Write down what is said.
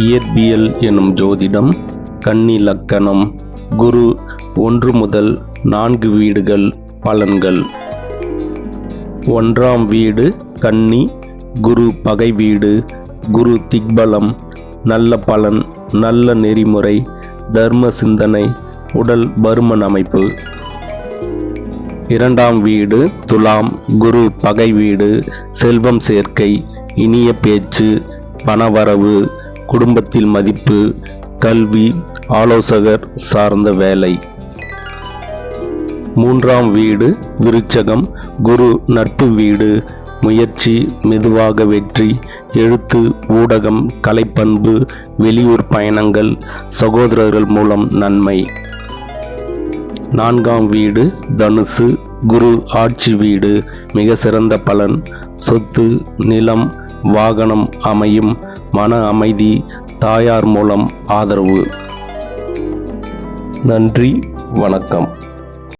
இயற்பியல் எனும் ஜோதிடம். கன்னி லக்கணம். குரு 1 முதல் 4 வீடுகள். பலன்கள். 1ஆம் வீடு கன்னி. குரு பகை வீடு. குரு திக்பலம். நல்ல பலன், நல்ல நெறிமுறை, தர்ம சிந்தனை, உடல் பருமன் அமைப்பு. 2ஆம் வீடு துலாம். குரு பகை வீடு. செல்வம் சேர்க்கை, இனிய பேச்சு, பணவரவு, குடும்பத்தில் மதிப்பு, கல்வி, ஆலோசகர் சார்ந்த வேலை. 3ஆம் வீடு விருச்சகம். குரு நட்பு வீடு. முயற்சி, மெதுவாக வெற்றி, எழுத்து, ஊடகம், கலைப்பண்பு, வெளியூர் பயணங்கள், சகோதரர்கள் மூலம் நன்மை. 4ஆம் வீடு தனுசு. குரு ஆட்சி வீடு. மிக சிறந்த பலன், சொத்து, நிலம், வாகனம் அமையும், மன அமைதி, தாயார் மூலம் ஆதரவு. நன்றி, வணக்கம்.